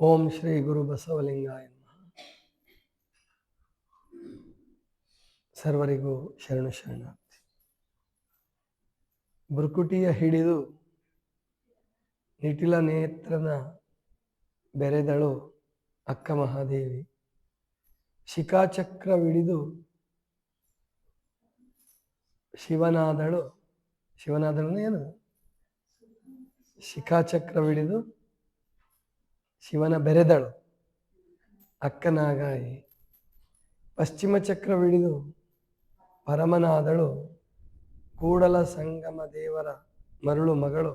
ಓಂ ಶ್ರೀ ಗುರು ಬಸವಲಿಂಗಾಯ ನಮಃ. ಸರ್ವರಿಗೂ ಶರಣು ಶರಣಾರ್ಥಿ. ಬುರುಕುಟಿಯ ಹಿಡಿದು ನಿಟಿಲ ನೇತ್ರನ ಬೆರೆದಳು ಅಕ್ಕ ಮಹಾದೇವಿ. ಶಿಖಾಚಕ್ರವಿಡಿದು ಶಿವನಾದಳು. ಶಿವನಾದಳು ಏನು? ಶಿಖಾಚಕ್ರವಿಡಿದು ಶಿವನ ಬೆರೆದಳು ಅಕ್ಕನಾಗಾಯಿ. ಪಶ್ಚಿಮ ಚಕ್ರವಿಡಿದು ಪರಮನಾದಳು ಕೂಡಲ ಸಂಗಮ ದೇವರ ಮರುಳು ಮಗಳು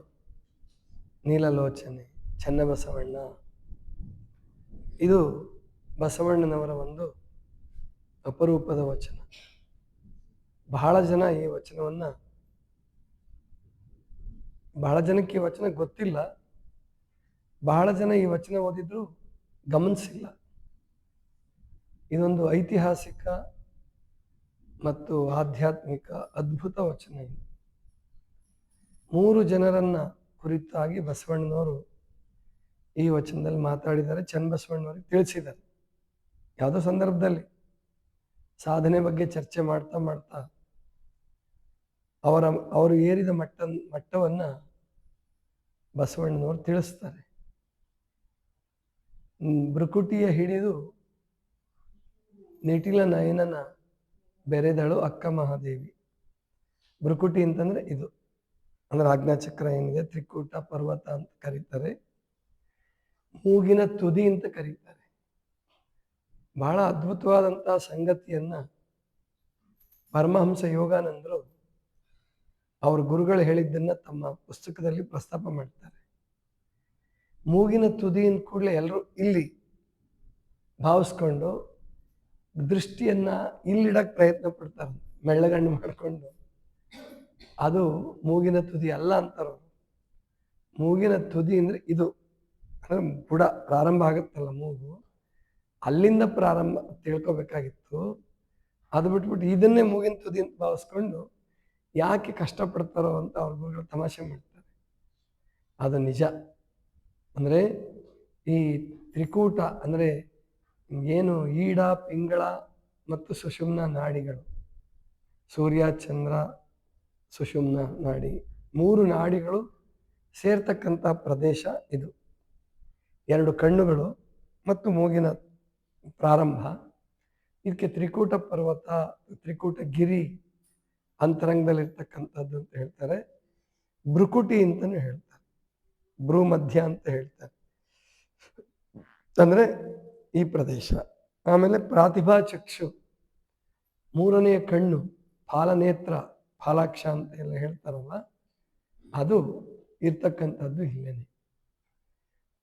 ನೀಲಲೋಚನೆ ಚನ್ನಬಸವಣ್ಣ. ಇದು ಬಸವಣ್ಣನವರ ಒಂದು ಅಪರೂಪದ ವಚನ. ಬಹಳ ಜನಕ್ಕೆ ಈ ವಚನ ಗೊತ್ತಿಲ್ಲ. ಬಹಳ ಜನ ಈ ವಚನ ಓದಿದ್ರು ಗಮನಿಸಿಲ್ಲ. ಇದೊಂದು ಐತಿಹಾಸಿಕ ಮತ್ತು ಆಧ್ಯಾತ್ಮಿಕ ಅದ್ಭುತ ವಚನ. ಇದು 3 ಜನರನ್ನ ಕುರಿತಾಗಿ ಬಸವಣ್ಣನವರು ಈ ವಚನದಲ್ಲಿ ಮಾತಾಡಿದ್ದಾರೆ. ಚನ್ನಬಸವಣ್ಣನವರಿಗೆ ತಿಳಿಸಿದ್ದಾರೆ. ಯಾವುದೋ ಸಂದರ್ಭದಲ್ಲಿ ಸಾಧನೆ ಬಗ್ಗೆ ಚರ್ಚೆ ಮಾಡ್ತಾ ಮಾಡ್ತಾ ಅವರು ಏರಿದ ಮಟ್ಟವನ್ನ ಬಸವಣ್ಣನವರು ತಿಳಿಸ್ತಾರೆ. ಬೃಕುಟಿಯ ಹಿಡಿದು ನಿಟಿಲ ನಯನನ ಬೆರೆದಳು ಅಕ್ಕ ಮಹಾದೇವಿ. ಬೃಕುಟಿ ಅಂತಂದ್ರೆ ಇದು ಅಂದ್ರೆ ಆಜ್ಞಾಚಕ್ರ ಏನಿದೆ, ತ್ರಿಕೂಟ ಪರ್ವತ ಅಂತ ಕರೀತಾರೆ. ಮೂಗಿನ ತುದಿ ಅಂತ ಕರೀತಾರೆ. ಬಹಳ ಅದ್ಭುತವಾದಂತಹ ಸಂಗತಿಯನ್ನ ಪರಮಹಂಸ ಯೋಗಾನಂದರು ಅವ್ರ ಗುರುಗಳು ಹೇಳಿದ್ದನ್ನ ತಮ್ಮ ಪುಸ್ತಕದಲ್ಲಿ ಪ್ರಸ್ತಾಪ ಮಾಡ್ತಾರೆ. ಮೂಗಿನ ತುದಿ ಅಂದ ಕೂಡಲೇ ಎಲ್ಲರೂ ಇಲ್ಲಿ ಭಾವಿಸ್ಕೊಂಡು ದೃಷ್ಟಿಯನ್ನ ಇಲ್ಲಿಡಕ್ ಪ್ರಯತ್ನ ಪಡ್ತಾರೆ, ಮೆಳ್ಳಗಣ್ಣು ಮಾಡಿಕೊಂಡು. ಅದು ಮೂಗಿನ ತುದಿ ಅಲ್ಲ ಅಂತಾರ. ಮೂಗಿನ ತುದಿ ಅಂದ್ರೆ ಇದು ಅಂದ್ರೆ ಬುಡ ಪ್ರಾರಂಭ ಆಗುತ್ತಲ್ಲ ಮೂಗು, ಅಲ್ಲಿಂದ ಪ್ರಾರಂಭ ತಿಳ್ಕೊಬೇಕಾಗಿತ್ತು. ಅದು ಬಿಟ್ಬಿಟ್ಟು ಇದನ್ನೇ ಮೂಗಿನ ತುದಿ ಅಂತ ಭಾವಿಸ್ಕೊಂಡು ಯಾಕೆ ಕಷ್ಟಪಡ್ತಾರೋ ಅಂತ ಅವ್ರ ಗುರುಗಳು ತಮಾಷೆ ಮಾಡ್ತಾರೆ. ಅದು ನಿಜ. ಅಂದ್ರೆ ಈ ತ್ರಿಕೂಟ ಅಂದ್ರೆ ಏನು ಈಡ, ಪಿಂಗಳ ಮತ್ತು ಸುಷುಮ್ನ ನಾಡಿಗಳು, ಸೂರ್ಯ, ಚಂದ್ರ, ಸುಷುಮ್ನ ನಾಡಿ, 3 ನಾಡಿಗಳು ಸೇರ್ತಕ್ಕಂಥ ಪ್ರದೇಶ ಇದು. 2 ಕಣ್ಣುಗಳು ಮತ್ತು ಮೂಗಿನ ಪ್ರಾರಂಭ. ಇದಕ್ಕೆ ತ್ರಿಕೂಟ ಪರ್ವತ, ತ್ರಿಕೂಟ ಗಿರಿ ಅಂತರಂಗದಲ್ಲಿರ್ತಕ್ಕಂಥದ್ದು ಅಂತ ಹೇಳ್ತಾರೆ. ಬೃಕುಟಿ ಅಂತಲೂ ಹೇಳ್ತಾರೆ, ಭ್ರೂ ಮಧ್ಯ ಅಂತ ಹೇಳ್ತಾರೆ. ಅಂದ್ರೆ ಈ ಪ್ರದೇಶ. ಆಮೇಲೆ ಪ್ರಾತಿಭಾ ಚಕ್ಷು, 3ನೆಯ ಕಣ್ಣು, ಫಾಲನೇತ್ರ, ಫಾಲಾಕ್ಷ ಅಂತ ಎಲ್ಲ ಹೇಳ್ತಾರಲ್ಲ, ಅದು ಇರ್ತಕ್ಕಂಥದ್ದು ಇಲ್ಲೇನೆ.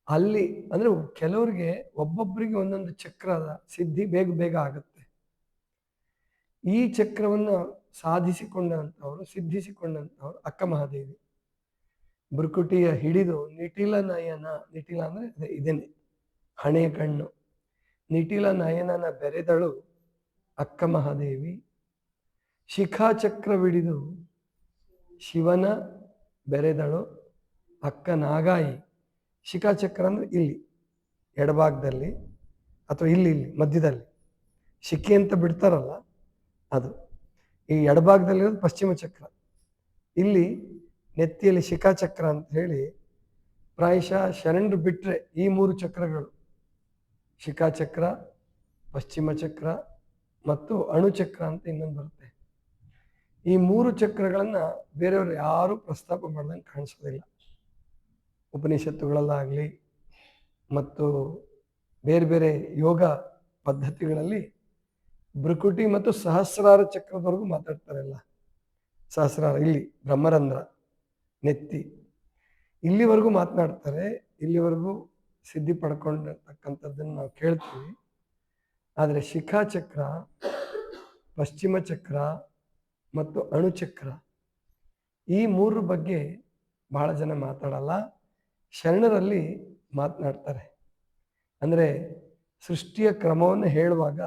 ಅಲ್ಲಿ ಅಂದ್ರೆ ಕೆಲವರಿಗೆ ಒಬ್ಬೊಬ್ಬರಿಗೆ ಒಂದೊಂದು ಚಕ್ರದ ಸಿದ್ಧಿ ಬೇಗ ಬೇಗ ಆಗುತ್ತೆ. ಈ ಚಕ್ರವನ್ನ ಸಿದ್ಧಿಸಿಕೊಂಡಂಥವ್ರು ಅಕ್ಕ ಮಹಾದೇವಿ. ಬುರುಕುಟಿಯ ಹಿಡಿದು ನಿಟಿಲ ನಯನ, ನಿಟಿಲ ಅಂದ್ರೆ ಇದೇನೆ ಹಣೆಯ ಕಣ್ಣು, ನಿಟಿಲ ನಯನನ ಬೆರೆದಳು ಅಕ್ಕ ಮಹಾದೇವಿ. ಶಿಖಾಚಕ್ರವಿಡಿದು ಶಿವನ ಬೆರೆದಳು ಅಕ್ಕ ನಾಗಾಯಿ. ಶಿಖಾಚಕ್ರ ಅಂದ್ರೆ ಇಲ್ಲಿ ಎಡಭಾಗದಲ್ಲಿ ಅಥವಾ ಇಲ್ಲಿ ಮಧ್ಯದಲ್ಲಿ ಶಿಖೆ ಅಂತ ಬಿಡ್ತಾರಲ್ಲ ಅದು. ಈ ಎಡಭಾಗದಲ್ಲಿರೋದು ಪಶ್ಚಿಮ ಚಕ್ರ. ಇಲ್ಲಿ ನೆತ್ತಿಯಲ್ಲಿ ಶಿಖಾಚಕ್ರ ಅಂತ ಹೇಳಿ ಪ್ರಾಯಶಃ ಶರಣರು ಬಿಟ್ರೆ ಈ 3 ಚಕ್ರಗಳು, ಶಿಖಾಚಕ್ರ, ಪಶ್ಚಿಮ ಚಕ್ರ ಮತ್ತು ಅಣುಚಕ್ರ ಅಂತ ಇನ್ನೊಂದು ಬರುತ್ತೆ. ಈ 3 ಚಕ್ರಗಳನ್ನ ಬೇರೆಯವರು ಯಾರು ಪ್ರಸ್ತಾಪ ಮಾಡ್ದಂಗೆ ಕಾಣಿಸೋದಿಲ್ಲ. ಉಪನಿಷತ್ತುಗಳಲ್ಲಾಗಲಿ ಮತ್ತು ಬೇರೆ ಬೇರೆ ಯೋಗ ಪದ್ಧತಿಗಳಲ್ಲಿ ಬೃಕುಟಿ ಮತ್ತು ಸಹಸ್ರಾರ ಚಕ್ರದವರೆಗೂ ಮಾತಾಡ್ತಾರಲ್ಲ. ಸಹಸ್ರಾರ ಇಲ್ಲಿ ಬ್ರಹ್ಮರಂಧ್ರ, ನೆತ್ತಿ, ಇಲ್ಲಿವರೆಗೂ ಮಾತನಾಡ್ತಾರೆ. ಇಲ್ಲಿವರೆಗೂ ಸಿದ್ಧಿ ಪಡ್ಕೊಂಡಿರ್ತಕ್ಕಂಥದ್ದನ್ನು ನಾವು ಕೇಳ್ತೀವಿ. ಆದರೆ ಶಿಖಾಚಕ್ರ, ಪಶ್ಚಿಮ ಚಕ್ರ ಮತ್ತು ಅಣುಚಕ್ರ ಈ 3 ಬಗ್ಗೆ ಬಹಳ ಜನ ಮಾತಾಡಲ್ಲ. ಶರಣರಲ್ಲಿ ಮಾತನಾಡ್ತಾರೆ. ಅಂದರೆ ಸೃಷ್ಟಿಯ ಕ್ರಮವನ್ನು ಹೇಳುವಾಗ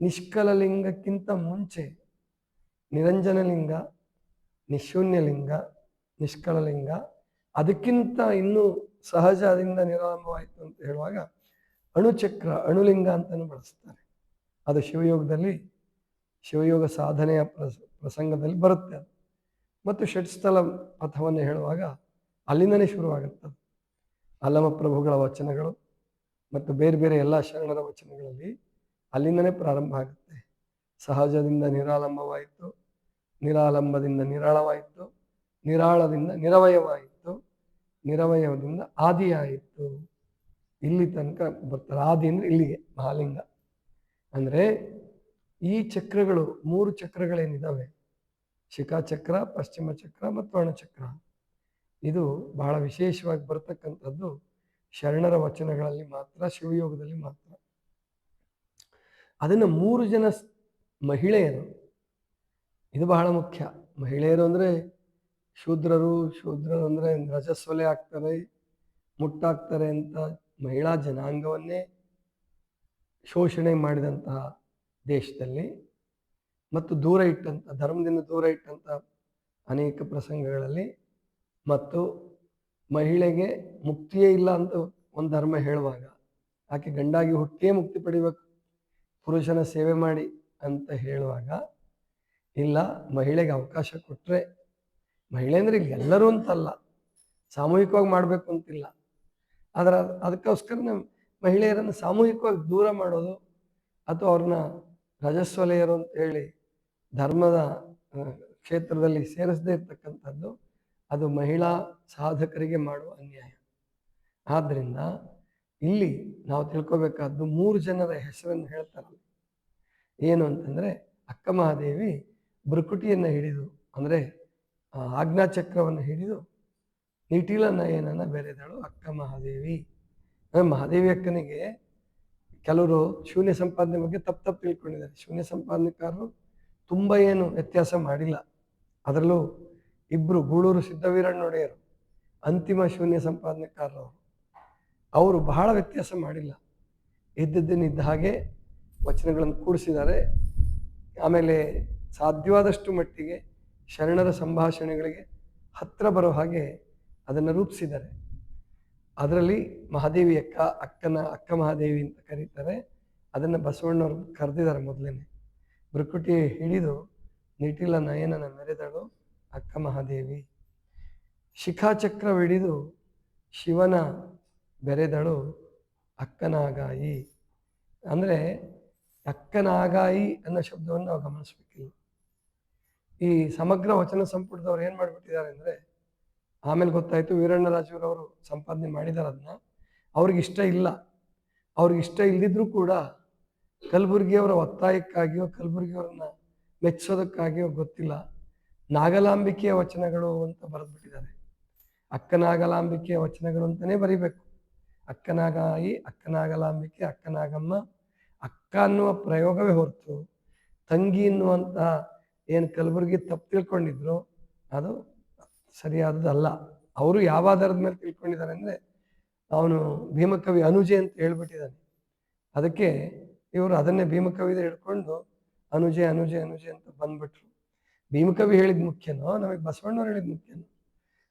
ನಿಷ್ಕಲಲಿಂಗಕ್ಕಿಂತ ಮುಂಚೆ ನಿರಂಜನಲಿಂಗ, ನಿಶೂನ್ಯಲಿಂಗ, ನಿಷ್ಕಲಲಿಂಗ, ಅದಕ್ಕಿಂತ ಇನ್ನೂ ಸಹಜದಿಂದ ನಿರಾಳಂಬವಾಯಿತು ಅಂತ ಹೇಳುವಾಗ ಅಣುಚಕ್ರ, ಅಣುಲಿಂಗ ಅಂತಲೂ ಬಳಸ್ತಾರೆ. ಅದು ಶಿವಯೋಗ ಸಾಧನೆಯ ಪ್ರಸಂಗದಲ್ಲಿ ಬರುತ್ತೆ ಅದು. ಮತ್ತು ಷಟ್ಸ್ಥಲ ಪಥವನ್ನು ಹೇಳುವಾಗ ಅಲ್ಲಿಂದನೇ ಶುರುವಾಗುತ್ತದೆ. ಅಲ್ಲಮ ಪ್ರಭುಗಳ ವಚನಗಳು ಮತ್ತು ಬೇರೆ ಬೇರೆ ಎಲ್ಲ ಶರಣರ ವಚನಗಳಲ್ಲಿ ಅಲ್ಲಿಂದನೇ ಪ್ರಾರಂಭ ಆಗುತ್ತೆ. ಸಹಜದಿಂದ ನಿರಾಳಂಬವಾಯಿತು, ನಿರಾಳಂಬದಿಂದ ನಿರಾಳವಾಯಿತು, ನಿರಾಳದಿಂದ ನಿರವಯವಾಯಿತು, ನಿರವಯವದಿಂದ ಆದಿಯಾಯಿತು. ಇಲ್ಲಿ ತನಕ ಬರ್ತಾರೆ. ಆದಿ ಅಂದರೆ ಇಲ್ಲಿಗೆ ಮಹಾಲಿಂಗ. ಅಂದರೆ ಈ ಚಕ್ರಗಳು 3 ಚಕ್ರಗಳೇನಿದ್ದಾವೆ, ಶಿಖಾಚಕ್ರ, ಪಶ್ಚಿಮ ಚಕ್ರ ಮತ್ತು ಅಣುಚಕ್ರ, ಇದು ಬಹಳ ವಿಶೇಷವಾಗಿ ಬರ್ತಕ್ಕಂಥದ್ದು ಶರಣರ ವಚನಗಳಲ್ಲಿ ಮಾತ್ರ, ಶಿವಯೋಗದಲ್ಲಿ ಮಾತ್ರ. ಅದನ್ನು 3 ಜನ ಮಹಿಳೆಯರು, ಇದು ಬಹಳ ಮುಖ್ಯ. ಮಹಿಳೆಯರು ಅಂದರೆ ಶೂದ್ರರು ಅಂದರೆ ರಜಸ್ವಲೆ ಆಗ್ತಾರೆ, ಮುಟ್ಟಾಗ್ತಾರೆ ಅಂತ ಮಹಿಳಾ ಜನಾಂಗವನ್ನೇ ಶೋಷಣೆ ಮಾಡಿದಂತಹ ದೇಶದಲ್ಲಿ ಮತ್ತು ದೂರ ಇಟ್ಟಂಥ, ಧರ್ಮದಿಂದ ದೂರ ಇಟ್ಟಂಥ ಅನೇಕ ಪ್ರಸಂಗಗಳಲ್ಲಿ, ಮತ್ತು ಮಹಿಳೆಗೆ ಮುಕ್ತಿಯೇ ಇಲ್ಲ ಅಂತ ಒಂದು ಧರ್ಮ ಹೇಳುವಾಗ ಆಕೆ ಗಂಡಾಗಿ ಹುಟ್ಟಿಯೇ ಮುಕ್ತಿ ಪಡಿಬೇಕು, ಪುರುಷನ ಸೇವೆ ಮಾಡಿ ಅಂತ ಹೇಳುವಾಗ, ಇಲ್ಲ ಮಹಿಳೆಗೆ ಅವಕಾಶ ಕೊಟ್ಟರೆ, ಮಹಿಳೆ ಅಂದರೆ ಇಲ್ಲಿ ಎಲ್ಲರೂ ಅಂತಲ್ಲ, ಸಾಮೂಹಿಕವಾಗಿ ಮಾಡಬೇಕು ಅಂತಿಲ್ಲ, ಆದರೆ ಅದಕ್ಕೋಸ್ಕರ ಮಹಿಳೆಯರನ್ನು ಸಾಮೂಹಿಕವಾಗಿ ದೂರ ಮಾಡೋದು ಅಥವಾ ಅವ್ರನ್ನ ರಜಸ್ವಲೆಯರು ಅಂತ ಹೇಳಿ ಧರ್ಮದ ಕ್ಷೇತ್ರದಲ್ಲಿ ಸೇರಿಸದೇ ಇರ್ತಕ್ಕಂಥದ್ದು, ಅದು ಮಹಿಳಾ ಸಾಧಕರಿಗೆ ಮಾಡುವ ಅನ್ಯಾಯ. ಆದ್ದರಿಂದ ಇಲ್ಲಿ ನಾವು ತಿಳ್ಕೊಬೇಕಾದ್ದು 3 ಜನರ ಹೆಸರನ್ನು ಹೇಳ್ತಾರಲ್ಲ. ಏನು ಅಂತಂದರೆ, ಅಕ್ಕ ಮಹಾದೇವಿ ಭೃಕುಟಿಯನ್ನು ಹಿಡಿದು, ಅಂದರೆ ಆಜ್ಞಾಚಕ್ರವನ್ನು ಹಿಡಿದು ನಿಟಿಲ ನಯನನ ಬೆರೆದಳು ಅಕ್ಕ ಮಹಾದೇವಿ. ಮಹಾದೇವಿ ಅಕ್ಕನಿಗೆ ಕೆಲವರು ಶೂನ್ಯ ಸಂಪಾದನೆ ಬಗ್ಗೆ ತಪ್ಪು ತಿಳ್ಕೊಂಡಿದ್ದಾರೆ. ಶೂನ್ಯ ಸಂಪಾದನೆಕಾರರು ತುಂಬ ಏನು ವ್ಯತ್ಯಾಸ ಮಾಡಿಲ್ಲ. ಅದರಲ್ಲೂ ಇಬ್ಬರು ಗೂಳೂರು ಸಿದ್ದವೀರಣ್ಣ ಒಡೆಯರು ಅಂತಿಮ ಶೂನ್ಯ ಸಂಪಾದನೆಕಾರರು, ಅವರು ಬಹಳ ವ್ಯತ್ಯಾಸ ಮಾಡಿಲ್ಲ. ಇದ್ದ ಹಾಗೆ ವಚನಗಳನ್ನು ಕೂಡಿಸಿದ್ದಾರೆ. ಆಮೇಲೆ ಸಾಧ್ಯವಾದಷ್ಟು ಮಟ್ಟಿಗೆ ಶರಣರ ಸಂಭಾಷಣೆಗಳಿಗೆ ಹತ್ತಿರ ಬರೋ ಹಾಗೆ ಅದನ್ನು ರೂಪಿಸಿದ್ದಾರೆ. ಅದರಲ್ಲಿ ಮಹಾದೇವಿ ಅಕ್ಕ ಮಹಾದೇವಿ ಅಂತ ಕರೀತಾರೆ. ಅದನ್ನು ಬಸವಣ್ಣವರು ಕರೆದಿದ್ದಾರೆ ಮೊದಲೇನೆ. ಭೃಕುಟಿ ಹಿಡಿದು ನಿಟಿಲ ನಯನನ ಮೆರೆದಳು ಅಕ್ಕ ಮಹಾದೇವಿ. ಶಿಖಾಚಕ್ರವಿಡಿದು ಶಿವನ ಬೆರೆದಳು ಅಕ್ಕನಾಗಾಯಿ. ಅಂದರೆ ಅಕ್ಕನಾಗಾಯಿ ಅನ್ನೋ ಶಬ್ದವನ್ನು ನಾವು ಗಮನಿಸ್ಬೇಕಿಲ್ಲ. ಈ ಸಮಗ್ರ ವಚನ ಸಂಪುಟದವ್ರು ಏನು ಮಾಡಿಬಿಟ್ಟಿದ್ದಾರೆ ಅಂದರೆ, ಆಮೇಲೆ ಗೊತ್ತಾಯಿತು ವೀರಣ್ಣರಾಜರವರು ಸಂಪಾದನೆ ಮಾಡಿದ್ದಾರೆ ಅದನ್ನ. ಅವ್ರಿಗಿಷ್ಟ ಇಲ್ಲ. ಅವ್ರಿಗಿಷ್ಟ ಇಲ್ಲದಿದ್ರೂ ಕೂಡ ಕಲಬುರ್ಗಿಯವರ ಒತ್ತಾಯಕ್ಕಾಗಿಯೋ ಕಲಬುರ್ಗಿಯವರನ್ನ ಮೆಚ್ಚಿಸೋದಕ್ಕಾಗಿಯೋ ಗೊತ್ತಿಲ್ಲ, ನಾಗಲಾಂಬಿಕೆಯ ವಚನಗಳು ಅಂತ ಬರೆದ್ಬಿಟ್ಟಿದ್ದಾರೆ. ಅಕ್ಕನಾಗಲಾಂಬಿಕೆಯ ವಚನಗಳು ಅಂತಲೇ ಬರಿಬೇಕು. ಅಕ್ಕನಾಗಾಯಿ, ಅಕ್ಕನಾಗಲಾಂಬಿಕೆ, ಅಕ್ಕನಾಗಮ್ಮ. ಅಕ್ಕ ಅನ್ನುವ ಪ್ರಯೋಗವೇ ಹೊರತು ತಂಗಿ ಎನ್ನುವಂಥ ಏನು ಕಲಬುರ್ಗಿ ತಪ್ಪು ತಿಳ್ಕೊಂಡಿದ್ರು ಅದು ಸರಿಯಾದದಲ್ಲ. ಅವರು ಯಾವ ಆಧಾರದ ಮೇಲೆ ತಿಳ್ಕೊಂಡಿದ್ದಾರೆ ಅಂದರೆ, ಅವನು ಭೀಮಕವಿ ಅನುಜೆ ಅಂತ ಹೇಳ್ಬಿಟ್ಟಿದ್ದಾನೆ. ಅದಕ್ಕೆ ಇವರು ಅದನ್ನೇ ಭೀಮಕವಿದ ಹಿಡ್ಕೊಂಡು ಅನುಜೆ ಅನುಜೆ ಅನುಜೆ ಅಂತ ಬಂದ್ಬಿಟ್ರು. ಭೀಮಕವಿ ಹೇಳಿದ ಮುಖ್ಯನೋ ನಮಗೆ ಬಸವಣ್ಣವ್ರು ಹೇಳಿದ ಮುಖ್ಯನೋ?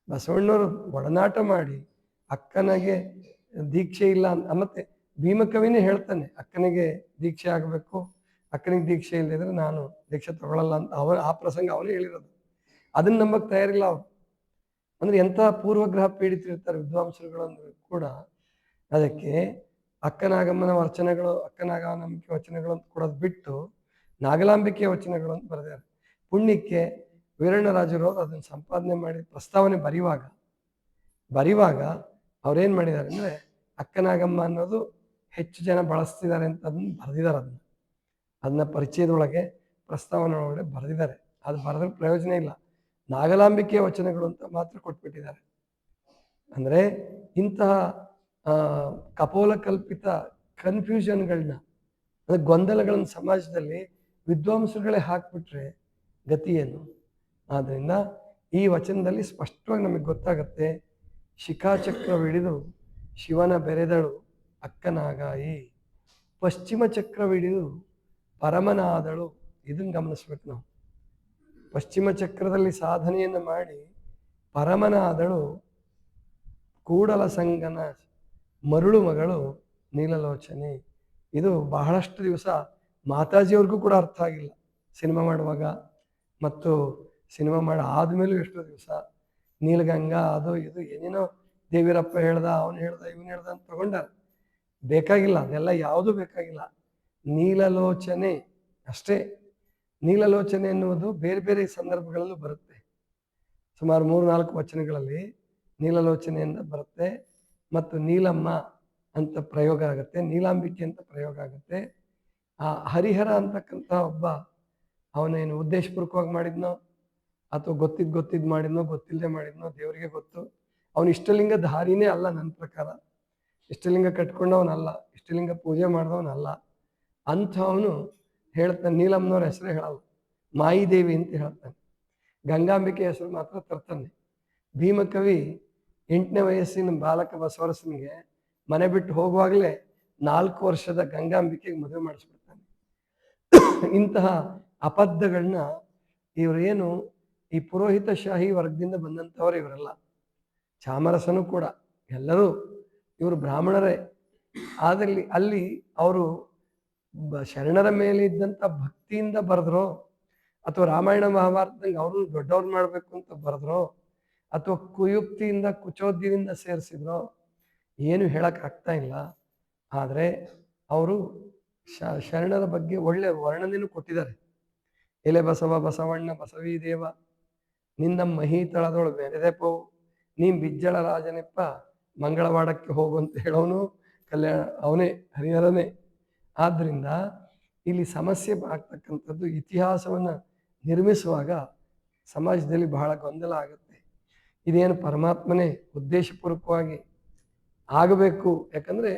ಬಸವಣ್ಣವರು ಒಡನಾಟ ಮಾಡಿ ಅಕ್ಕನಿಗೆ ದೀಕ್ಷೆ ಇಲ್ಲ ಅಂತ, ಮತ್ತೆ ಭೀಮಕವಿನೇ ಹೇಳ್ತಾನೆ ಅಕ್ಕನಿಗೆ ದೀಕ್ಷೆ ಆಗಬೇಕು, ಅಕ್ಕನಿಗೆ ದೀಕ್ಷೆ ಇಲ್ಲದಿದ್ರೆ ನಾನು ದೀಕ್ಷೆ ತಗೊಳ್ಳಲ್ಲ ಅಂತ ಆ ಪ್ರಸಂಗ ಅವನೇ ಹೇಳಿರೋದು. ಅದನ್ನ ನಂಬಕ್ಕೆ ತಯಾರಿಲ್ಲ ಅವರು. ಅಂದರೆ ಎಂಥ ಪೂರ್ವಗ್ರಹ ಪೀಡಿತರಿರ್ತಾರೆ ವಿದ್ವಾಂಸರುಗಳು ಅಂದರೂ ಕೂಡ ಅದಕ್ಕೆ ಅಕ್ಕನಾಗಮ್ಮನ ವಚನಗಳು, ಅಕ್ಕನಾಗಲಾಂಬಿಕೆ ವಚನಗಳು ಅಂತ ಕೊಡೋದು ಬಿಟ್ಟು ನಾಗಲಾಂಬಿಕೆಯ ವಚನಗಳು ಅಂತ ಬರೆದಿದ್ದಾರೆ. ಪುಣ್ಯಕ್ಕೆ ವೀರಣ್ಣರಾಜರವರು ಅದನ್ನು ಸಂಪಾದನೆ ಮಾಡಿ ಪ್ರಸ್ತಾವನೆ ಬರೆಯುವಾಗ ಅವ್ರೇನು ಮಾಡಿದ್ದಾರೆ ಅಂದರೆ, ಅಕ್ಕನಾಗಮ್ಮ ಅನ್ನೋದು ಹೆಚ್ಚು ಜನ ಬಳಸ್ತಿದ್ದಾರೆ ಅಂತ ಅದನ್ನು ಬರೆದಿದ್ದಾರೆ. ಅದನ್ನ ಪರಿಚಯದೊಳಗೆ ಪ್ರಸ್ತಾವನೆ ಒಳಗಡೆ ಬರೆದಿದ್ದಾರೆ. ಅದು ಬರೆದ್ರೆ ಪ್ರಯೋಜನ ಇಲ್ಲ. ನಾಗಲಾಂಬಿಕೆಯ ವಚನಗಳು ಅಂತ ಮಾತ್ರ ಕೊಟ್ಬಿಟ್ಟಿದ್ದಾರೆ. ಅಂದರೆ ಇಂತಹ ಕಪೋಲ ಕಲ್ಪಿತ ಕನ್ಫ್ಯೂಷನ್ಗಳನ್ನ, ಅಂದರೆ ಗೊಂದಲಗಳನ್ನು ಸಮಾಜದಲ್ಲಿ ವಿದ್ವಾಂಸರುಗಳೇ ಹಾಕ್ಬಿಟ್ರೆ ಗತಿ ಏನು? ಆದ್ದರಿಂದ ಈ ವಚನದಲ್ಲಿ ಸ್ಪಷ್ಟವಾಗಿ ನಮಗೆ ಗೊತ್ತಾಗುತ್ತೆ, ಶಿಖಾಚಕ್ರವಿಡಿದು ಶಿವನ ಬೆರೆದಳು ಅಕ್ಕನಾಗಾಯಿ, ಪಶ್ಚಿಮ ಚಕ್ರವಿಡಿದು ಪರಮನಾದಳು. ಇದನ್ನು ಗಮನಿಸ್ಬೇಕು ನಾವು. ಪಶ್ಚಿಮ ಚಕ್ರದಲ್ಲಿ ಸಾಧನೆಯನ್ನು ಮಾಡಿ ಪರಮನಾದಳು ಕೂಡಲ ಸಂಗನ ಮರುಳು ಮಗಳು ನೀಲಲೋಚನೆ. ಇದು ಬಹಳಷ್ಟು ದಿವಸ ಮಾತಾಜಿಯವ್ರಿಗೂ ಕೂಡ ಅರ್ಥ ಆಗಿಲ್ಲ ಸಿನಿಮಾ ಮಾಡುವಾಗ, ಮತ್ತು ಸಿನಿಮಾ ಮಾಡಿ ಆದಮೇಲೂ ಎಷ್ಟೋ ದಿವಸ ನೀಲಗಂಗಾ ಅದು ಇದು ಏನೇನೋ ದೇವಿರಪ್ಪ ಹೇಳ್ದ, ಅವನು ಹೇಳ್ದ, ಇವನು ಹೇಳ್ದ ಅಂತ ತಗೊಂಡಾರ. ಬೇಕಾಗಿಲ್ಲ, ಅದೆಲ್ಲ ಯಾವುದೂ ಬೇಕಾಗಿಲ್ಲ. ನೀಲಲೋಚನೆ ಅಷ್ಟೇ. ನೀಲಲೋಚನೆ ಎನ್ನುವುದು ಬೇರೆ ಬೇರೆ ಸಂದರ್ಭಗಳಲ್ಲೂ ಬರುತ್ತೆ. ಸುಮಾರು 3-4 ವಚನಗಳಲ್ಲಿ ನೀಲಲೋಚನೆಯಿಂದ ಬರುತ್ತೆ. ಮತ್ತು ನೀಲಮ್ಮ ಅಂತ ಪ್ರಯೋಗ ಆಗುತ್ತೆ, ನೀಲಾಂಬಿಕೆ ಅಂತ ಪ್ರಯೋಗ ಆಗುತ್ತೆ. ಆ ಹರಿಹರ ಅಂತಕ್ಕಂಥ ಒಬ್ಬ, ಅವನೇನು ಉದ್ದೇಶಪೂರ್ವಕವಾಗಿ ಮಾಡಿದ್ನೋ ಅಥವಾ ಗೊತ್ತಿದ್ದು ಮಾಡಿದ್ನೋ ಗೊತ್ತಿಲ್ಲದೆ ಮಾಡಿದ್ನೋ ದೇವರಿಗೆ ಗೊತ್ತು. ಅವನು ಇಷ್ಟಲಿಂಗ ಧಾರಿನೇ ಅಲ್ಲ, ನನ್ನ ಪ್ರಕಾರ ಇಷ್ಟಲಿಂಗ ಕಟ್ಕೊಂಡವನಲ್ಲ, ಇಷ್ಟಲಿಂಗ ಪೂಜೆ ಮಾಡಿದವನಲ್ಲ. ಅಂಥವನು ಹೇಳ್ತಾನೆ, ನೀಲಮ್ಮನವ್ರ ಹೆಸರೇ ಹೇಳಲ್ಲ, ಮಾಯಿದೇವಿ ಅಂತ ಹೇಳ್ತಾನೆ. ಗಂಗಾಂಬಿಕೆ ಹೆಸರು ಮಾತ್ರ ತರ್ತಾನೆ. ಭೀಮಕವಿ 8ನೇ ವಯಸ್ಸಿನ ಬಾಲಕ ಬಸವರಸನಿಗೆ ಮನೆ ಬಿಟ್ಟು ಹೋಗುವಾಗಲೇ 4 ವರ್ಷದ ಗಂಗಾಂಬಿಕೆಗೆ ಮದುವೆ ಮಾಡಿಸ್ಬಿಡ್ತಾನೆ. ಇಂತಹ ಅಬದ್ಧಗಳನ್ನ ಇವರೇನು ಈ ಪುರೋಹಿತಶಾಹಿ ವರ್ಗದಿಂದ ಬಂದಂಥವ್ರು ಇವರೆಲ್ಲ. ಚಾಮರಸನು ಕೂಡ ಎಲ್ಲರೂ ಇವರು ಬ್ರಾಹ್ಮಣರೇ. ಆದಲ್ಲಿ ಅಲ್ಲಿ ಅವರು ಶರಣರ ಮೇಲೆ ಇದ್ದಂಥ ಭಕ್ತಿಯಿಂದ ಬರೆದ್ರೋ, ಅಥವಾ ರಾಮಾಯಣ ಮಹಾಭಾರತದಂಗೆ ಅವ್ರನ್ನ ದೊಡ್ಡವ್ರು ಮಾಡಬೇಕು ಅಂತ ಬರೆದ್ರೋ, ಅಥವಾ ಕುಯುಕ್ತಿಯಿಂದ ಕುಚೋದ್ಯದಿಂದ ಸೇರಿಸಿದ್ರೋ ಏನು ಹೇಳೋಕ್ಕಾಗ್ತಾ ಇಲ್ಲ. ಆದರೆ ಅವರು ಶರಣರ ಬಗ್ಗೆ ಒಳ್ಳೆ ವರ್ಣನೆಯನ್ನು ಕೊಟ್ಟಿದ್ದಾರೆ. ಎಲೆ ಬಸವ ಬಸವಣ್ಣ ಬಸವೀ ದೇವ ನಿನ್ನ ಮಹೀತಳದೊಳು ಬೆರೆದೆಪೋ ನೀ ಬಿಜ್ಜಳ ರಾಜನೆಪ್ಪ ಮಂಗಳವಾಡಕ್ಕೆ ಹೋಗು ಅಂತ ಹೇಳೋನು ಕಲ್ಯಾಣ ಅವನೇ, ಹರಿಹರನೇ. ಆದ್ದರಿಂದ ಇಲ್ಲಿ ಸಮಸ್ಯೆ ಆಗ್ತಕ್ಕಂಥದ್ದು, ಇತಿಹಾಸವನ್ನು ನಿರ್ಮಿಸುವಾಗ ಸಮಾಜದಲ್ಲಿ ಬಹಳ ಗೊಂದಲ ಆಗುತ್ತೆ. ಇದೇನು ಪರಮಾತ್ಮನೇ ಉದ್ದೇಶಪೂರ್ವಕವಾಗಿ ಆಗಬೇಕು? ಯಾಕಂದರೆ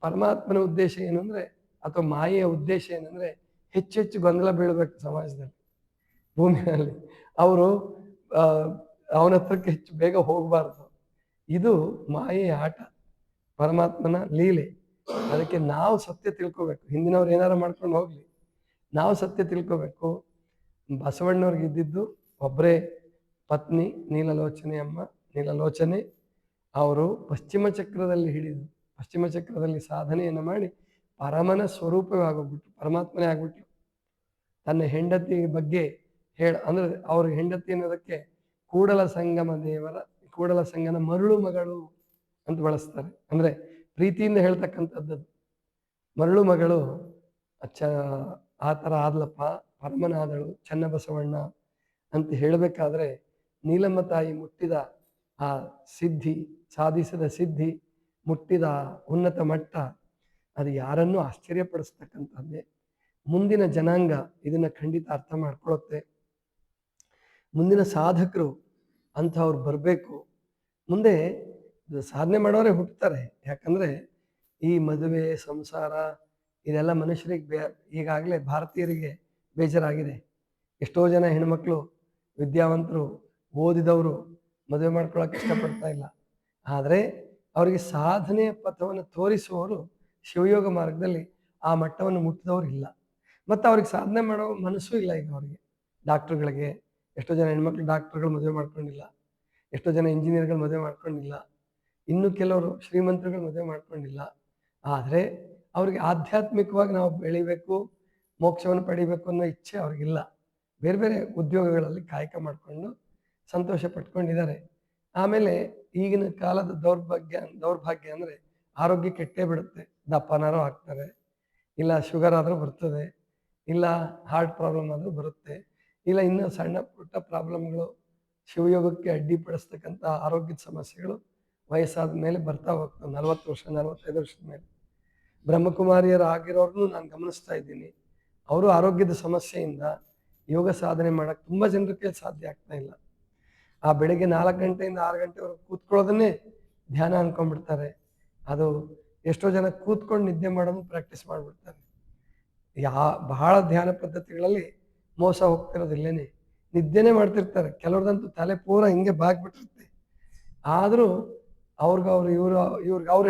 ಪರಮಾತ್ಮನ ಉದ್ದೇಶ ಏನು ಅಂದರೆ, ಅಥವಾ ಮಾಯೆಯ ಉದ್ದೇಶ ಏನಂದರೆ ಹೆಚ್ಚೆಚ್ಚು ಗೊಂದಲ ಬೀಳಬೇಕು ಸಮಾಜದಲ್ಲಿ, ಭೂಮಿಯಲ್ಲಿ. ಅವರು ಅವನ ಹತ್ರಕ್ಕೆ ಹೆಚ್ಚು ಬೇಗ ಹೋಗಬಾರ್ದು. ಇದು ಮಾಯೆಯ ಆಟ, ಪರಮಾತ್ಮನ ಲೀಲೆ. ಅದಕ್ಕೆ ನಾವು ಸತ್ಯ ತಿಳ್ಕೋಬೇಕು. ಹಿಂದಿನವ್ರು ಏನಾರು ಮಾಡ್ಕೊಂಡು ಹೋಗಲಿ, ನಾವು ಸತ್ಯ ತಿಳ್ಕೋಬೇಕು. ಬಸವಣ್ಣವ್ರಿಗೆ ಇದ್ದಿದ್ದು ಒಬ್ಬರೇ ಪತ್ನಿ, ನೀಲಲೋಚನೆ ಅಮ್ಮ, ನೀಲಲೋಚನೆ. ಅವರು ಪಶ್ಚಿಮ ಚಕ್ರದಲ್ಲಿ ಹಿಡಿದು, ಪಶ್ಚಿಮ ಚಕ್ರದಲ್ಲಿ ಸಾಧನೆಯನ್ನು ಮಾಡಿ ಪರಮನ ಸ್ವರೂಪವೇ ಆಗೋಗ್ಬಿಟ್ರು, ಪರಮಾತ್ಮನೇ ಆಗ್ಬಿಟ್ರು. ತನ್ನ ಹೆಂಡತಿ ಬಗ್ಗೆ ಅಂದರೆ ಅವ್ರ ಹೆಂಡತಿ ಅನ್ನೋದಕ್ಕೆ ಕೂಡಲ ಸಂಗಮ ದೇವರ, ಕೂಡಲ ಸಂಗನ ಮರುಳು ಮಗಳು ಅಂತ ಬಳಸ್ತಾರೆ. ಅಂದರೆ ಪ್ರೀತಿಯಿಂದ ಹೇಳ್ತಕ್ಕಂಥದ್ದು. ಮರಳು ಮಗಳು ಆ ಥರ ಆದ್ಲಪ್ಪ, ಪರಮನಾದಳು ಚನ್ನಬಸವಣ್ಣ ಅಂತ ಹೇಳಬೇಕಾದ್ರೆ, ನೀಲಮ್ಮ ತಾಯಿ ಮುಟ್ಟಿದ ಆ ಸಿದ್ಧಿ, ಸಾಧಿಸಿದ ಸಿದ್ಧಿ, ಮುಟ್ಟಿದ ಉನ್ನತ ಮಟ್ಟ, ಅದು ಯಾರನ್ನೂ ಆಶ್ಚರ್ಯಪಡಿಸ್ತಕ್ಕಂಥದ್ದೇ. ಮುಂದಿನ ಜನಾಂಗ ಇದನ್ನು ಖಂಡಿತ ಅರ್ಥ ಮಾಡ್ಕೊಳ್ಳುತ್ತೆ. ಮುಂದಿನ ಸಾಧಕರು ಅಂಥವ್ರು ಬರಬೇಕು. ಮುಂದೆ ಸಾಧನೆ ಮಾಡೋರೇ ಹುಟ್ಟುತ್ತಾರೆ. ಯಾಕಂದರೆ ಈ ಮದುವೆ ಸಂಸಾರ ಇದೆಲ್ಲ ಮನುಷ್ಯರಿಗೆ ಈಗಾಗಲೇ ಭಾರತೀಯರಿಗೆ ಬೇಜಾರಾಗಿದೆ. ಎಷ್ಟೋ ಜನ ಹೆಣ್ಮಕ್ಳು ವಿದ್ಯಾವಂತರು, ಓದಿದವರು ಮದುವೆ ಮಾಡ್ಕೊಳ್ಳೋಕೆ ಇಷ್ಟಪಡ್ತಾ ಇಲ್ಲ. ಆದರೆ ಅವರಿಗೆ ಸಾಧನೆಯ ಪಥವನ್ನು ತೋರಿಸುವವರು ಶಿವಯೋಗ ಮಾರ್ಗದಲ್ಲಿ ಆ ಮಟ್ಟವನ್ನು ಮುಟ್ಟಿದವರು ಇಲ್ಲ. ಮತ್ತು ಅವ್ರಿಗೆ ಸಾಧನೆ ಮಾಡೋ ಮನಸ್ಸು ಇಲ್ಲ. ಈಗ ಅವ್ರಿಗೆ ಡಾಕ್ಟ್ರುಗಳಿಗೆ, ಎಷ್ಟೋ ಜನ ಹೆಣ್ಮಕ್ಳು ಡಾಕ್ಟ್ರುಗಳು ಮದುವೆ ಮಾಡ್ಕೊಂಡಿಲ್ಲ, ಎಷ್ಟೋ ಜನ ಇಂಜಿನಿಯರ್ಗಳು ಮದುವೆ ಮಾಡ್ಕೊಂಡಿಲ್ಲ, ಇನ್ನು ಕೆಲವರು ಶ್ರೀಮಂತರುಗಳು ಮದುವೆ ಮಾಡ್ಕೊಂಡಿಲ್ಲ. ಆದರೆ ಅವ್ರಿಗೆ ಆಧ್ಯಾತ್ಮಿಕವಾಗಿ ನಾವು ಬೆಳಿಬೇಕು, ಮೋಕ್ಷವನ್ನು ಪಡಿಬೇಕು ಅನ್ನೋ ಇಚ್ಛೆ ಅವ್ರಿಗಿಲ್ಲ. ಬೇರೆ ಬೇರೆ ಉದ್ಯೋಗಗಳಲ್ಲಿ ಕಾಯಕ ಮಾಡಿಕೊಂಡು ಸಂತೋಷ ಪಟ್ಕೊಂಡಿದ್ದಾರೆ. ಆಮೇಲೆ ಈಗಿನ ಕಾಲದ ದೌರ್ಭಾಗ್ಯ ಅಂದರೆ ಆರೋಗ್ಯ ಕೆಟ್ಟೇ ಬಿಡುತ್ತೆ. ದಪ್ಪನಾರು ಆಗ್ತಾರೆ, ಇಲ್ಲ ಶುಗರ್ ಆದರೂ ಬರ್ತದೆ, ಇಲ್ಲ ಹಾರ್ಟ್ ಪ್ರಾಬ್ಲಮ್ ಆದರೂ ಬರುತ್ತೆ, ಇಲ್ಲ ಇನ್ನೂ ಸಣ್ಣ ಪುಟ್ಟ ಪ್ರಾಬ್ಲಮ್ಗಳು, ಶಿವಯೋಗಕ್ಕೆ ಅಡ್ಡಿಪಡಿಸ್ತಕ್ಕಂಥ ಆರೋಗ್ಯದ ಸಮಸ್ಯೆಗಳು ವಯಸ್ಸಾದ ಮೇಲೆ ಬರ್ತಾ ಹೋಗ್ತವೆ. 40 ವರ್ಷ 45 ವರ್ಷದ ಮೇಲೆ ಬ್ರಹ್ಮಕುಮಾರಿಯರು ಆಗಿರೋರ್ನು ನಾನು ಗಮನಿಸ್ತಾ ಇದ್ದೀನಿ. ಅವರು ಆರೋಗ್ಯದ ಸಮಸ್ಯೆಯಿಂದ ಯೋಗ ಸಾಧನೆ ಮಾಡೋಕ್ಕೆ ತುಂಬ ಜನರಿಗೆ ಸಾಧ್ಯ ಆಗ್ತಾ ಇಲ್ಲ. ಆ ಬೆಳಗ್ಗೆ 4 ಗಂಟೆಯಿಂದ 6 ಗಂಟೆವರೆಗೆ ಕೂತ್ಕೊಳ್ಳೋದನ್ನೇ ಧ್ಯಾನ ಅನ್ಕೊಂಡ್ಬಿಡ್ತಾರೆ. ಅದು ಎಷ್ಟೋ ಜನ ಕೂತ್ಕೊಂಡು ನಿದ್ದೆ ಮಾಡೋದು ಪ್ರಾಕ್ಟೀಸ್ ಮಾಡಿಬಿಡ್ತಾರೆ. ಬಹಳ ಧ್ಯಾನ ಪದ್ಧತಿಗಳಲ್ಲಿ ಮೋಸ ಹೋಗ್ತಿರೋದಿಲ್ಲೇನೆ, ನಿದ್ದೆನೇ ಮಾಡ್ತಿರ್ತಾರೆ. ಕೆಲವ್ರದಂತೂ ತಲೆ ಪೂರ ಹಿಂಗೆ ಬಾಗ್ಬಿಟ್ಟಿರುತ್ತೆ. ಆದರೂ ಅವ್ರಿಗೆ ಅವ್ರು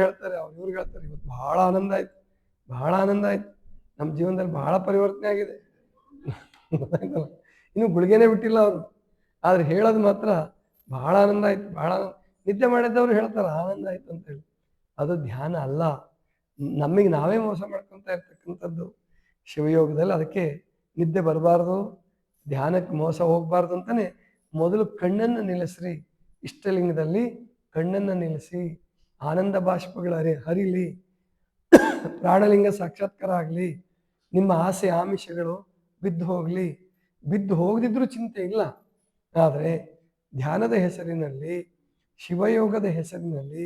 ಹೇಳ್ತಾರೆ, ಇವ್ರಿಗೆ ಹೇಳ್ತಾರೆ, ಇವತ್ತು ಬಹಳ ಆನಂದ ಆಯ್ತು, ಬಹಳ ಆನಂದ ಆಯ್ತು, ನಮ್ಮ ಜೀವನದಲ್ಲಿ ಬಹಳ ಪರಿವರ್ತನೆ ಆಗಿದೆ. ಇನ್ನು ಗುಳಿಗೆನೇ ಬಿಟ್ಟಿಲ್ಲ ಅವರು, ಆದರೆ ಹೇಳೋದು ಮಾತ್ರ ಬಹಳ ಆನಂದ ಆಯ್ತು, ಬಹಳ ನಿದ್ದೆ ಮಾಡಿದ್ದವ್ರು ಹೇಳ್ತಾರೆ ಆನಂದ ಆಯ್ತು ಅಂತೇಳಿ. ಅದು ಧ್ಯಾನ ಅಲ್ಲ, ನಮಗೆ ನಾವೇ ಮೋಸ ಮಾಡ್ಕೊತ ಇರ್ತಕ್ಕಂಥದ್ದು ಶಿವಯೋಗದಲ್ಲಿ. ಅದಕ್ಕೆ ನಿದ್ದೆ ಬರಬಾರ್ದು, ಧ್ಯಾನಕ್ಕೆ ಮೋಸ ಹೋಗಬಾರ್ದು ಅಂತಾನೆ ಮೊದಲು ಕಣ್ಣನ್ನು ನಿಲ್ಲಿಸ್ರಿ. ಇಷ್ಟಲಿಂಗದಲ್ಲಿ ಕಣ್ಣನ್ನು ನಿಲ್ಲಿಸಿ, ಆನಂದ ಬಾಷ್ಪಗಳ ಹರಿಲಿ, ಪ್ರಾಣಲಿಂಗ ಸಾಕ್ಷಾತ್ಕಾರ ಆಗಲಿ, ನಿಮ್ಮ ಆಸೆ ಆಮಿಷಗಳು ಬಿದ್ದು ಹೋಗಲಿ. ಬಿದ್ದು ಹೋಗದಿದ್ರೂ ಚಿಂತೆ ಇಲ್ಲ. ಆದರೆ ಧ್ಯಾನದ ಹೆಸರಿನಲ್ಲಿ, ಶಿವಯೋಗದ ಹೆಸರಿನಲ್ಲಿ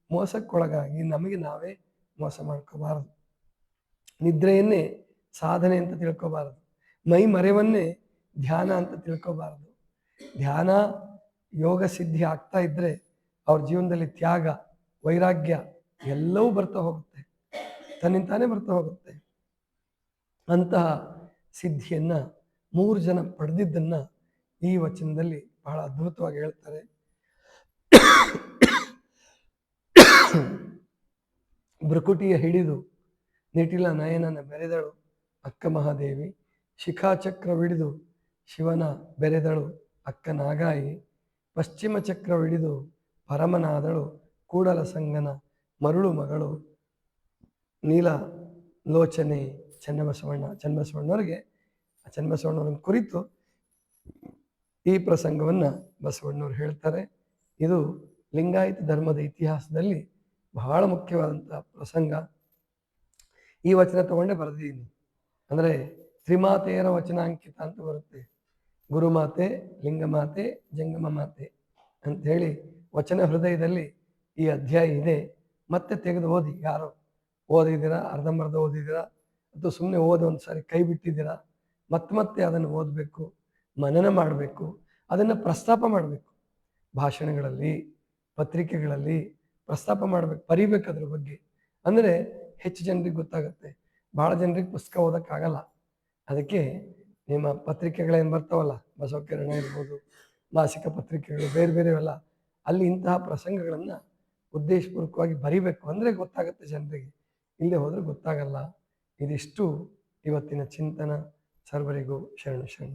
ಮೋಸಕ್ಕೊಳಗಾಗಿ ನಮಗೆ ನಾವೇ ಮೋಸ ಮಾಡ್ಕೋಬಾರದು. ನಿದ್ರೆಯನ್ನೇ ಸಾಧನೆ ಅಂತ ತಿಳ್ಕೋಬಾರದು. ಮೈ ಮರೆವನ್ನೇ ಧ್ಯಾನ ಅಂತ ತಿಳ್ಕೋಬಾರದು. ಧ್ಯಾನ ಯೋಗ ಸಿದ್ಧಿ ಆಗ್ತಾ ಇದ್ದರೆ ಅವ್ರ ಜೀವನದಲ್ಲಿ ತ್ಯಾಗ, ವೈರಾಗ್ಯ ಎಲ್ಲವೂ ಬರ್ತಾ ಹೋಗುತ್ತೆ, ತನ್ನಿಂತಾನೇ ಬರ್ತಾ ಹೋಗುತ್ತೆ. ಅಂತಹ ಸಿದ್ಧಿಯನ್ನು 3 ಜನ ಪಡೆದಿದ್ದನ್ನು ಈ ವಚನದಲ್ಲಿ ಬಹಳ ಅದ್ಭುತವಾಗಿ ಹೇಳ್ತಾರೆ. ಭೃಕುಟಿಯ ಹಿಡಿದು ನಿಟಿಲ ನಯನನ ಬೆರೆದಳು ಅಕ್ಕ ಮಹಾದೇವಿ, ಶಿಖಾಚಕ್ರವಿಡಿದು ಶಿವನ ಬೆರೆದಳು ಅಕ್ಕ ನಾಗಾಯಿ, ಪಶ್ಚಿಮ ಚಕ್ರವಿಡಿದು ಪರಮನಾದಳು ಕೂಡಲ ಸಂಗನ ಮರುಳು ಮಗಳು ನೀಲ ಲೋಚನೆ ಚನ್ನಬಸವಣ್ಣ. ಚನ್ನಬಸವಣ್ಣವರಿಗೆ, ಚನ್ನಬಸವಣ್ಣವ್ರನ್ನ ಕುರಿತು ಈ ಪ್ರಸಂಗವನ್ನು ಬಸವಣ್ಣವ್ರು ಹೇಳ್ತಾರೆ. ಇದು ಲಿಂಗಾಯತ ಧರ್ಮದ ಇತಿಹಾಸದಲ್ಲಿ ಬಹಳ ಮುಖ್ಯವಾದಂಥ ಪ್ರಸಂಗ. ಈ ವಚನ ತಗೊಂಡೆ ಬರೆದಿದ್ದೀನಿ. ಅಂದರೆ ತ್ರಿಮಾತೆಯರ ವಚನಾಂಕಿತ ಅಂತ ಬರುತ್ತೆ. ಗುರುಮಾತೆ, ಲಿಂಗಮಾತೆ, ಜಂಗಮ ಮಾತೆ ಅಂಥೇಳಿ ವಚನ ಹೃದಯದಲ್ಲಿ ಈ ಅಧ್ಯಾಯ ಇದೆ. ಮತ್ತೆ ತೆಗೆದು ಓದಿ. ಯಾರು ಓದಿದ್ದೀರಾ, ಅರ್ಧಂಬರ್ಧ ಓದಿದ್ದೀರಾ, ಅಥವಾ ಸುಮ್ಮನೆ ಓದಿ ಒಂದು ಸಾರಿ ಕೈ ಬಿಟ್ಟಿದ್ದೀರಾ, ಮತ್ತೆ ಅದನ್ನು ಓದಬೇಕು, ಮನನ ಮಾಡಬೇಕು, ಅದನ್ನು ಪ್ರಸ್ತಾಪ ಮಾಡಬೇಕು. ಭಾಷಣಗಳಲ್ಲಿ, ಪತ್ರಿಕೆಗಳಲ್ಲಿ ಪ್ರಸ್ತಾಪ ಮಾಡಬೇಕು, ಬರಿಬೇಕು ಅದ್ರ ಬಗ್ಗೆ. ಅಂದರೆ ಹೆಚ್ಚು ಜನರಿಗೆ ಗೊತ್ತಾಗುತ್ತೆ. ಭಾಳ ಜನರಿಗೆ ಪುಸ್ತಕ ಓದೋಕ್ಕಾಗಲ್ಲ. ಅದಕ್ಕೆ ನಿಮ್ಮ ಪತ್ರಿಕೆಗಳೇನು ಬರ್ತಾವಲ್ಲ, ಬಸವಕಿರಣ ಇರ್ಬೋದು, ಮಾಸಿಕ ಪತ್ರಿಕೆಗಳು, ಬೇರೆ ಬೇರೆವೆಲ್ಲ, ಅಲ್ಲಿ ಇಂತಹ ಪ್ರಸಂಗಗಳನ್ನು ಉದ್ದೇಶಪೂರ್ವಕವಾಗಿ ಬರಿಬೇಕು. ಅಂದರೆ ಗೊತ್ತಾಗುತ್ತೆ ಜನರಿಗೆ. ಇಲ್ಲದೆ ಹೋದರೆ ಗೊತ್ತಾಗಲ್ಲ. ಇದಿಷ್ಟು ಇವತ್ತಿನ ಚಿಂತನ. ಸರ್ವರಿಗೂ ಶರಣ ಶರಣ.